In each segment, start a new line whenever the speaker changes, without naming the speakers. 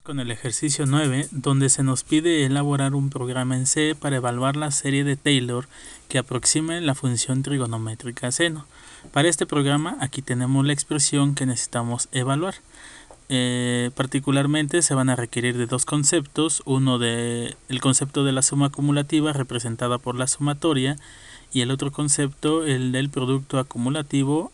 Con el ejercicio 9, donde se nos pide elaborar un programa en C para evaluar la serie de Taylor que aproxime la función trigonométrica seno. Para este programa aquí tenemos la expresión que necesitamos evaluar. Particularmente se van a requerir de dos conceptos, uno de el concepto de la suma acumulativa representada por la sumatoria y el otro concepto, el del producto acumulativo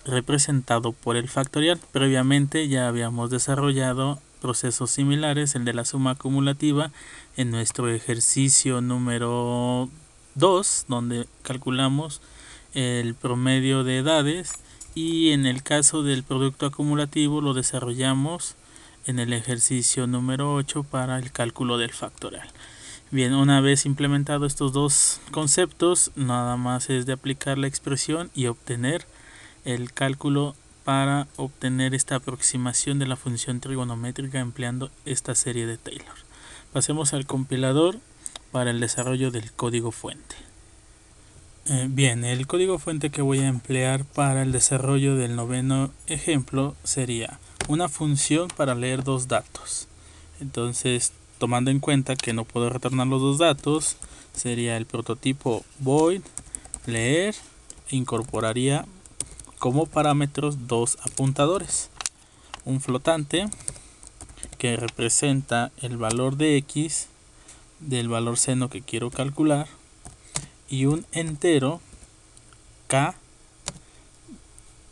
representado por el factorial. Previamente ya habíamos desarrollado procesos similares, el de la suma acumulativa en nuestro ejercicio número 2, donde calculamos el promedio de edades, y en el caso del producto acumulativo lo desarrollamos en el ejercicio número 8 para el cálculo del factorial. Bien, una vez implementado estos dos conceptos, nada más es de aplicar la expresión y obtener el cálculo para obtener esta aproximación de la función trigonométrica empleando esta serie de Taylor. Pasemos al compilador para el desarrollo del código fuente. Bien, el código fuente que voy a emplear para el desarrollo del noveno ejemplo sería una función para leer dos datos. Entonces, tomando en cuenta que no puedo retornar los dos datos, sería el prototipo void leer e incorporaría como parámetros dos apuntadores, un flotante que representa el valor de x del valor seno que quiero calcular y un entero k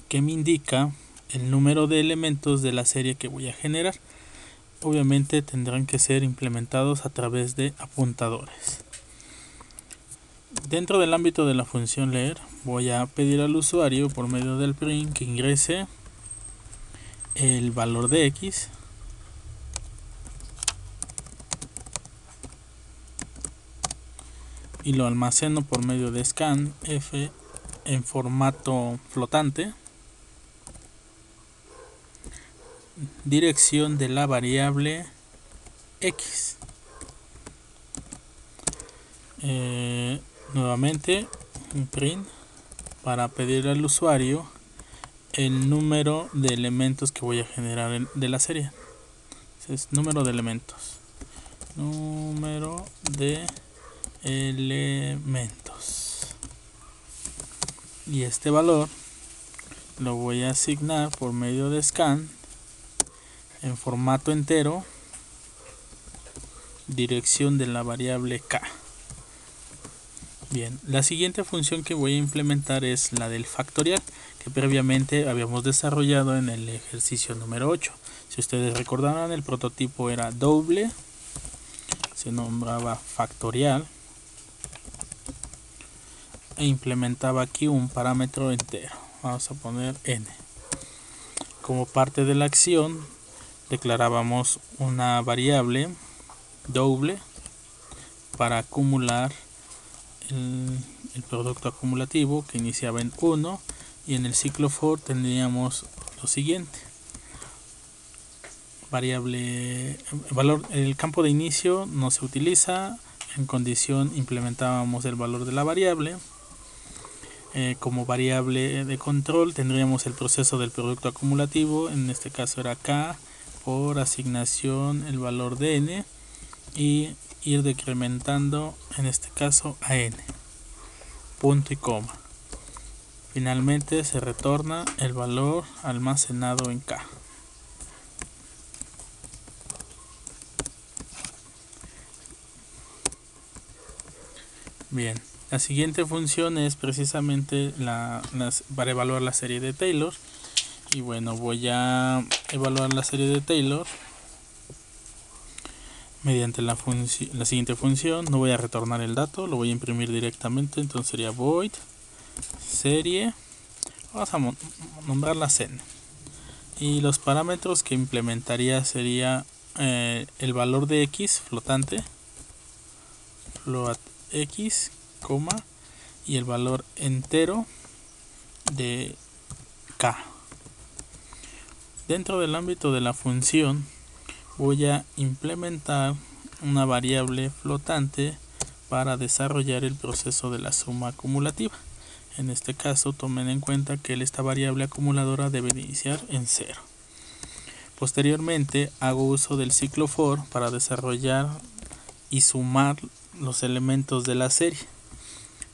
que me indica el número de elementos de la serie que voy a generar. Obviamente tendrán que ser implementados a través de apuntadores. Dentro del ámbito de la función leer, voy a pedir al usuario por medio del print que ingrese el valor de x y lo almaceno por medio de scanf en formato flotante, dirección de la variable x. Nuevamente un print para pedir al usuario el número de elementos que voy a generar de la serie. Entonces, número de elementos y este valor lo voy a asignar por medio de scan en formato entero, dirección de la variable k. Bien, la siguiente función que voy a implementar es la del factorial, que previamente habíamos desarrollado en el ejercicio número 8. Si ustedes recordarán, el prototipo era doble, se nombraba factorial e implementaba aquí un parámetro entero. Vamos a poner n. Como parte de la acción declarábamos una variable doble para acumular el producto acumulativo que iniciaba en 1, y en el ciclo for tendríamos lo siguiente: variable valor. El campo de inicio no se utiliza, en condición implementábamos el valor de la variable. Como variable de control tendríamos el proceso del producto acumulativo, en este caso era k, por asignación el valor de n y ir decrementando en este caso a n, punto y coma. Finalmente se retorna el valor almacenado en k. Bien, la siguiente función es precisamente para evaluar la serie de Taylor. Y bueno, voy a evaluar la serie de Taylor mediante la siguiente función. No voy a retornar el dato, lo voy a imprimir directamente. Entonces sería void serie, vamos a nombrarla seno, y los parámetros que implementaría sería el valor de x flotante, float x, y el valor entero de k. Dentro del ámbito de la función voy a implementar una variable flotante para desarrollar el proceso de la suma acumulativa. En este caso tomen en cuenta que esta variable acumuladora debe iniciar en 0. Posteriormente hago uso del ciclo for para desarrollar y sumar los elementos de la serie.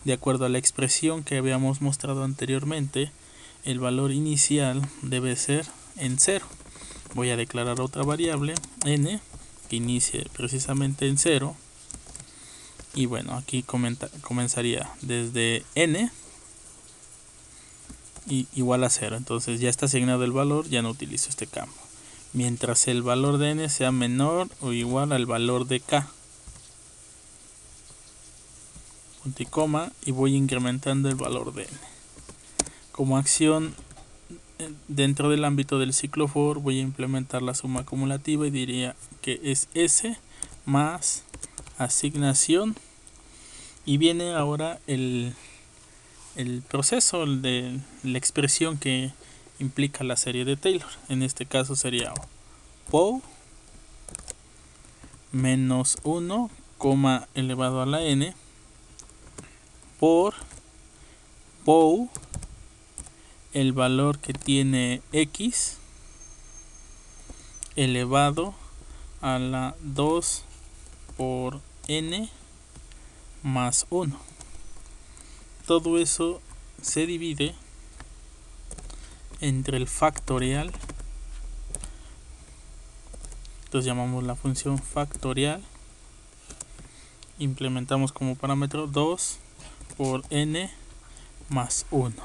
De acuerdo a la expresión que habíamos mostrado anteriormente, el valor inicial debe ser en 0. Voy a declarar otra variable, n, que inicie precisamente en 0. Y bueno, aquí comenzaría desde n y igual a 0. Entonces ya está asignado el valor, ya no utilizo este campo. Mientras el valor de n sea menor o igual al valor de k. Punto y coma, y voy incrementando el valor de n. Como acción dentro del ámbito del ciclo for voy a implementar la suma acumulativa y diría que es s más asignación, y viene ahora el proceso de la expresión que implica la serie de Taylor. En este caso sería POW menos 1, elevado a la n por POW el valor que tiene x elevado a la 2 por n más 1. Todo eso se divide entre el factorial. Entonces llamamos la función factorial, implementamos como parámetro 2 por n más 1,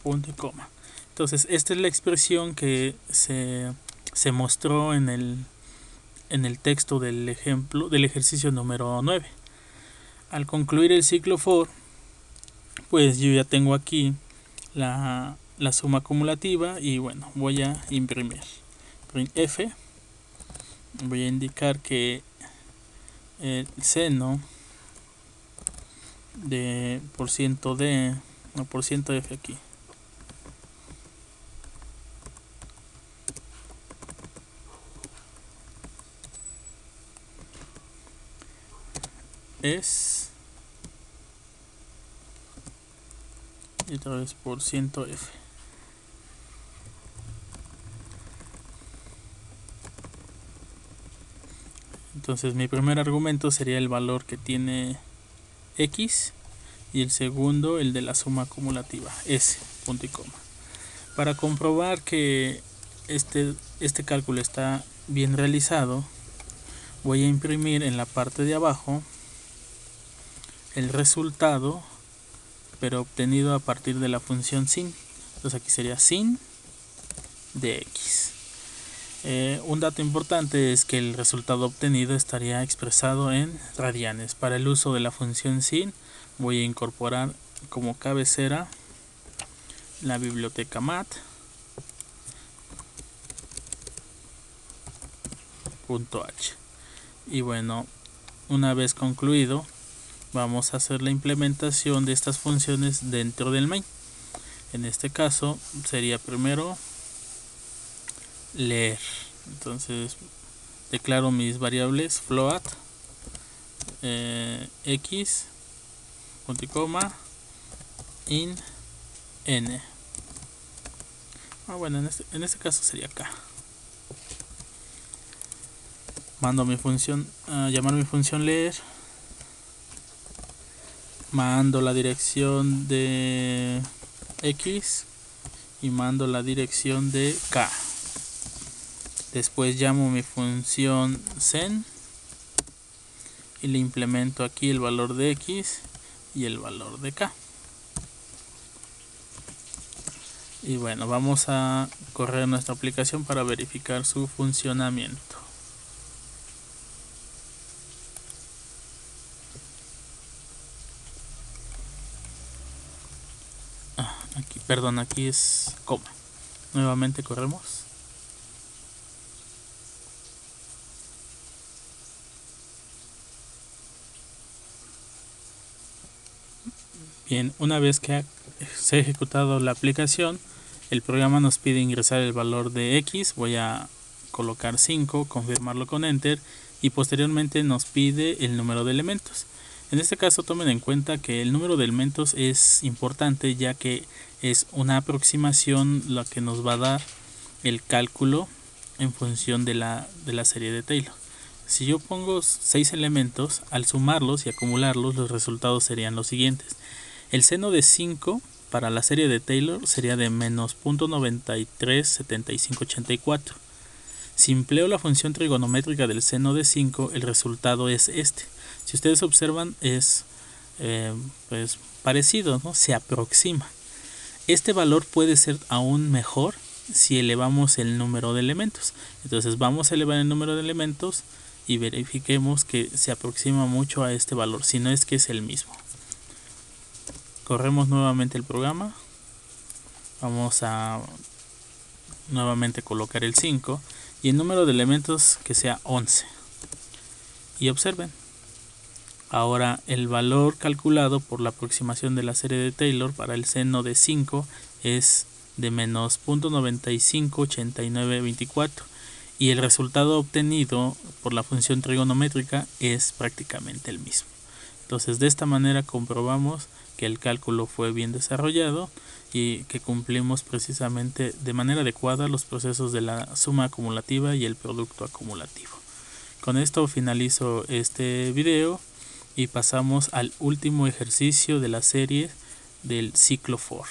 punto y coma. Entonces esta es la expresión que se mostró en el texto del ejemplo del ejercicio número 9. Al concluir el ciclo for, pues yo ya tengo aquí la suma acumulativa y bueno, voy a imprimir printf. Voy a indicar que el seno de %d, no, %f aquí, es, y otra vez %f. Entonces mi primer argumento sería el valor que tiene x y el segundo el de la suma acumulativa s, punto y coma. Para comprobar que este cálculo está bien realizado, voy a imprimir en la parte de abajo el resultado, pero obtenido a partir de la función sin. Entonces aquí sería sin de x. Un dato importante es que el resultado obtenido estaría expresado en radianes. Para el uso de la función sin voy a incorporar como cabecera la biblioteca mat.h. Y bueno, una vez concluido, vamos a hacer la implementación de estas funciones dentro del main. En este caso sería primero leer. Entonces declaro mis variables float x, punto y coma, in n. Bueno, en este caso sería k. Mando mi función a llamar mi función leer, mando la dirección de x y mando la dirección de k. Después llamo mi función sen y le implemento aquí el valor de x y el valor de k. Y bueno, vamos a correr nuestra aplicación para verificar su funcionamiento. Aquí es coma. Nuevamente corremos. Bien, una vez que se ha ejecutado la aplicación, el programa nos pide ingresar el valor de x. Voy a colocar 5, confirmarlo con enter y posteriormente nos pide el número de elementos. En este caso tomen en cuenta que el número de elementos es importante, ya que es una aproximación la que nos va a dar el cálculo en función de la serie de Taylor. Si yo pongo 6 elementos, al sumarlos y acumularlos, los resultados serían los siguientes. El seno de 5 para la serie de Taylor sería de menos 0.937584. Si empleo la función trigonométrica del seno de 5, el resultado es este. Si ustedes observan, es pues parecido, ¿no? Se aproxima. Este valor puede ser aún mejor si elevamos el número de elementos. Entonces vamos a elevar el número de elementos y verifiquemos que se aproxima mucho a este valor, si no es que es el mismo. Corremos nuevamente el programa. Vamos a nuevamente colocar el 5 y el número de elementos que sea 11. Y observen. Ahora el valor calculado por la aproximación de la serie de Taylor para el seno de 5 es de menos 0.958924 y el resultado obtenido por la función trigonométrica es prácticamente el mismo. Entonces de esta manera comprobamos que el cálculo fue bien desarrollado y que cumplimos precisamente de manera adecuada los procesos de la suma acumulativa y el producto acumulativo. Con esto finalizo este video y pasamos al último ejercicio de la serie del ciclo for.